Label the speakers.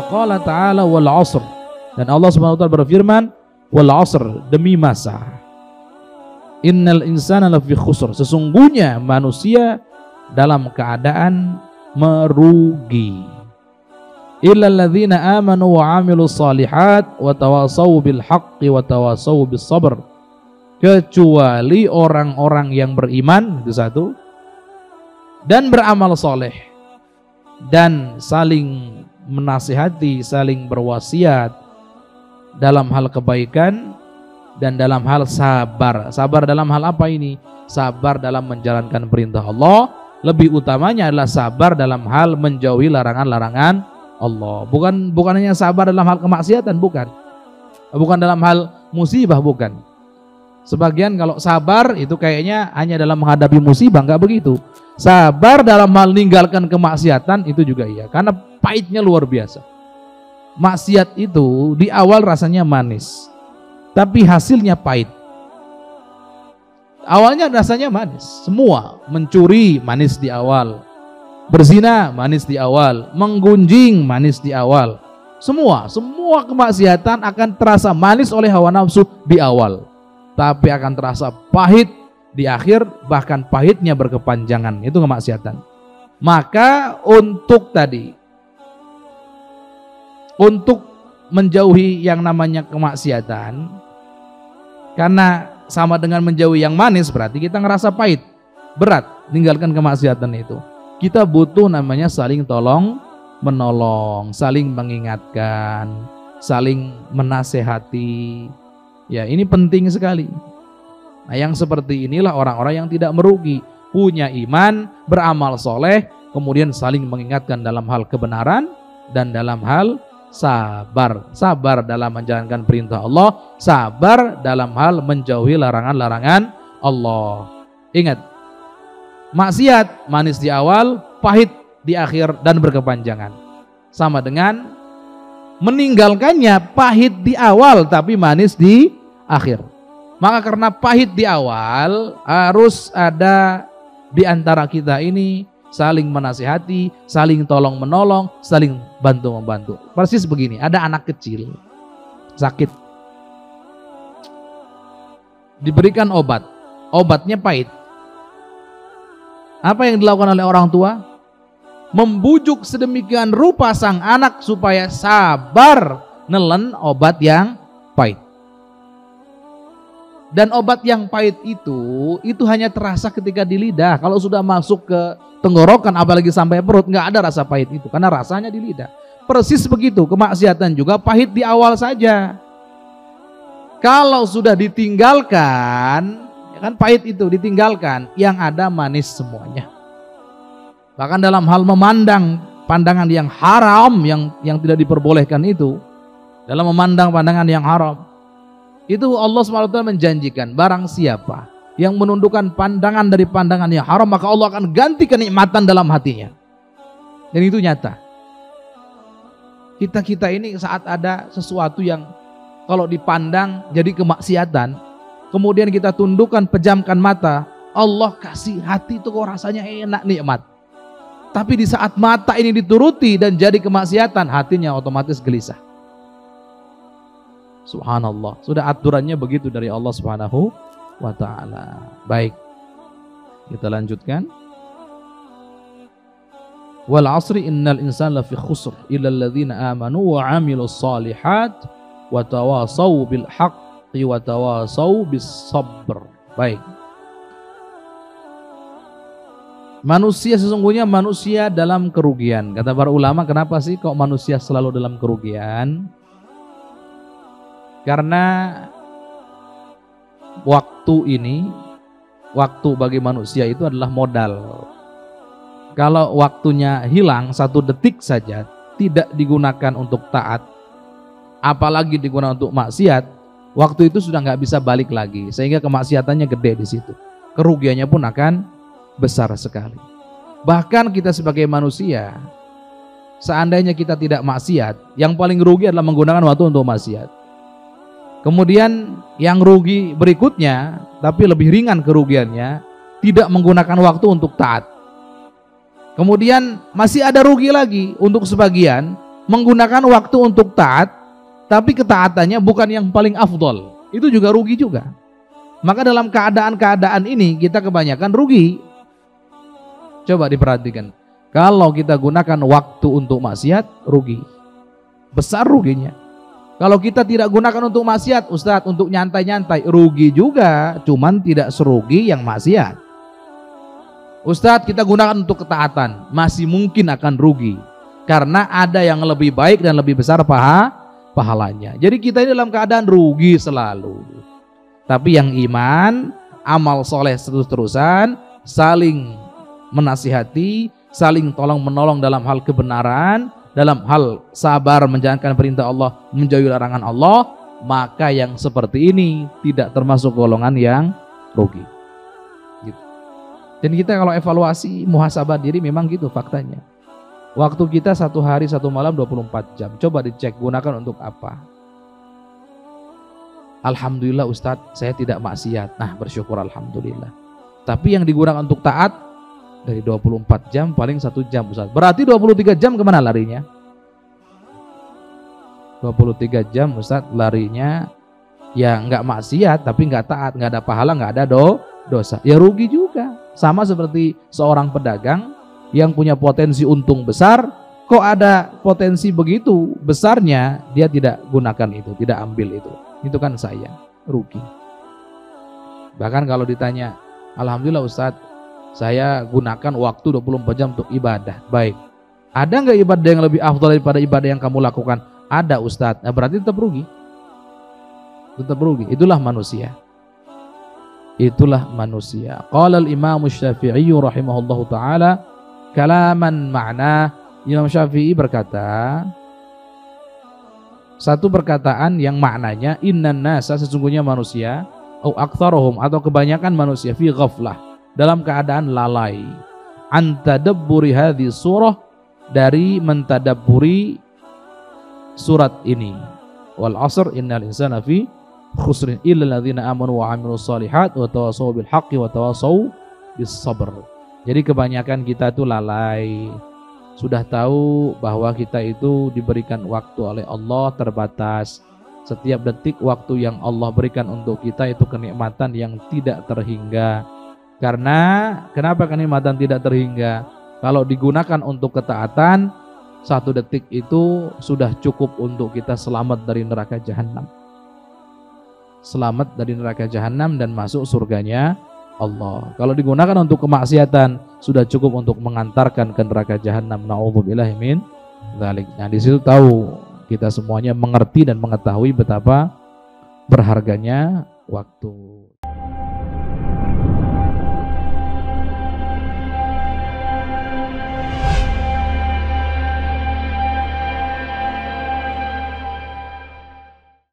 Speaker 1: Qala ta'ala wal 'asr. Dan Allah Subhanahu wa taala berfirman, wal 'asr, demi masa. Innal insana lafi khusr. Sesungguhnya manusia dalam keadaan merugi. Illal ladzina amanu wa 'amilus shalihat wa tawassaw bil haqqi wa tawassaw bis sabr. Kecuali orang-orang yang beriman, itu satu, dan beramal soleh dan saling menasihati, saling berwasiat dalam hal kebaikan dan dalam hal sabar. Sabar dalam hal apa ini? Sabar dalam menjalankan perintah Allah. Lebih utamanya adalah sabar dalam hal menjauhi larangan-larangan Allah. Bukan hanya sabar dalam hal kemaksiatan, bukan dalam hal musibah, bukan. Sebagian kalau sabar itu kayaknya hanya dalam menghadapi musibah, enggak begitu. Sabar dalam hal meninggalkan kemaksiatan itu juga iya, karena pahitnya luar biasa. Maksiat itu di awal rasanya manis, tapi hasilnya pahit. Awalnya rasanya manis, semua mencuri manis di awal, berzina manis di awal, menggunjing manis di awal. Semua kemaksiatan akan terasa manis oleh hawa nafsu di awal, tapi akan terasa pahit di akhir, bahkan pahitnya berkepanjangan. Itu kemaksiatan. Maka untuk menjauhi yang namanya kemaksiatan, karena sama dengan menjauhi yang manis, berarti kita ngerasa pahit, berat tinggalkan kemaksiatan itu. Kita butuh namanya saling tolong menolong, saling mengingatkan, saling menasehati. Ya, ini penting sekali. Nah, yang seperti inilah orang-orang yang tidak merugi, punya iman, beramal soleh, kemudian saling mengingatkan dalam hal kebenaran dan dalam hal sabar. Sabar dalam menjalankan perintah Allah, sabar dalam hal menjauhi larangan-larangan Allah. Ingat, maksiat manis di awal, pahit di akhir dan berkepanjangan. Sama dengan meninggalkannya pahit di awal tapi manis di akhir. Maka karena pahit di awal, harus ada di antara kita ini saling menasihati, saling tolong menolong, saling bantu membantu. Persis begini, ada anak kecil sakit, diberikan obat, obatnya pahit. Apa yang dilakukan oleh orang tua? Membujuk sedemikian rupa sang anak supaya sabar nelen obat yang pahit. Dan obat yang pahit itu hanya terasa ketika di lidah. Kalau sudah masuk ke tenggorokan, apalagi sampai perut, nggak ada rasa pahit itu, karena rasanya di lidah. Persis begitu, kemaksiatan juga pahit di awal saja. Kalau sudah ditinggalkan, ya kan pahit itu ditinggalkan, yang ada manis semuanya. Bahkan dalam hal memandang pandangan yang haram, yang tidak diperbolehkan itu, dalam memandang pandangan yang haram, itu Allah SWT menjanjikan, barang siapa yang menundukkan pandangan dari pandangan yang haram, maka Allah akan ganti kenikmatan dalam hatinya. Dan itu nyata. Kita ini saat ada sesuatu yang kalau dipandang jadi kemaksiatan, kemudian kita tundukkan, pejamkan mata, Allah kasih hati itu kok rasanya enak, nikmat. Tapi di saat mata ini dituruti dan jadi kemaksiatan, hatinya otomatis gelisah. Subhanallah, sudah aturannya begitu dari Allah Subhanahu wa ta'ala. Baik, kita lanjutkan. Wal 'asri innal insana lafi khusr illa alladzina amanu wa 'amilus shalihat wa tawassaw bil haqqi wa tawassaw bis sabr. Baik. Manusia, sesungguhnya manusia dalam kerugian. Kata para ulama, kenapa sih kok manusia selalu dalam kerugian? Karena waktu bagi manusia itu adalah modal. Kalau waktunya hilang 1 detik saja, tidak digunakan untuk taat, apalagi digunakan untuk maksiat, waktu itu sudah nggak bisa balik lagi, sehingga kemaksiatannya gede di situ. Kerugiannya pun akan besar sekali. Bahkan kita sebagai manusia, seandainya kita tidak maksiat, yang paling rugi adalah menggunakan waktu untuk maksiat. Kemudian yang rugi berikutnya, tapi lebih ringan kerugiannya, tidak menggunakan waktu untuk taat. Kemudian masih ada rugi lagi untuk sebagian menggunakan waktu untuk taat, tapi ketaatannya bukan yang paling afdol, itu juga rugi juga. Maka dalam keadaan-keadaan ini kita kebanyakan rugi. Coba diperhatikan, kalau kita gunakan waktu untuk maksiat, rugi, besar ruginya. Kalau kita tidak gunakan untuk maksiat, Ustadz, untuk nyantai-nyantai, rugi juga, cuman tidak serugi yang maksiat. Ustadz, kita gunakan untuk ketaatan, masih mungkin akan rugi, karena ada yang lebih baik dan lebih besar pahalanya. Jadi kita ini dalam keadaan rugi selalu. Tapi yang iman, amal soleh terus-terusan, saling menasihati, saling tolong menolong dalam hal kebenaran, dalam hal sabar menjalankan perintah Allah, menjauhi larangan Allah, maka yang seperti ini tidak termasuk golongan yang rugi. Gitu. Dan kita kalau evaluasi muhasabah diri memang gitu faktanya. Waktu kita 1 hari 1 malam 24 jam. Coba dicek, gunakan untuk apa? Alhamdulillah Ustadz, saya tidak maksiat. Nah, bersyukur alhamdulillah. Tapi yang digunakan untuk taat dari 24 jam paling 1 jam Ustadz. Berarti 23 jam kemana larinya? 23 jam Ustadz larinya ya nggak maksiat, tapi nggak taat, nggak ada pahala, nggak ada dosa. Ya rugi juga. Sama seperti seorang pedagang yang punya potensi untung besar, kok ada potensi begitu besarnya, dia tidak gunakan itu, tidak ambil itu kan sayang, rugi. Bahkan kalau ditanya, alhamdulillah Ustadz, saya gunakan waktu 24 jam untuk ibadah, baik. Ada nggak ibadah yang lebih afdal daripada ibadah yang kamu lakukan? Ada Ustadz. Nah, berarti tetap rugi. Tetap rugi. Itulah manusia. Itulah manusia. Qala al-Imam Syafi'i rahimahullahu taala kalaman ma'na. Imam Syafi'i berkata satu perkataan yang maknanya innan nasa, sesungguhnya manusia, au aktsaruhum, atau kebanyakan manusia, fi ghaflah, dalam keadaan lalai, an tadabburi hadhihi surah, dari mentadabburi surat ini. Wal 'asr innal insana fi khusrin illa alladziina aamanu wa 'amilus shalihat wa tawassaw bil haqqi wa tawassaw bis sabr. Jadi kebanyakan kita itu lalai. Sudah tahu bahwa kita itu diberikan waktu oleh Allah terbatas. Setiap detik waktu yang Allah berikan untuk kita itu kenikmatan yang tidak terhingga. Karena kenapa kenikmatan tidak terhingga? Kalau digunakan untuk ketaatan, 1 detik itu sudah cukup untuk kita selamat dari neraka jahanam. Selamat dari neraka jahanam dan masuk surganya Allah. Kalau digunakan untuk kemaksiatan, sudah cukup untuk mengantarkan ke neraka jahanam. Na'udzubillahi min dzalik. Nah, di situ tahu kita semuanya mengerti dan mengetahui betapa berharganya waktu.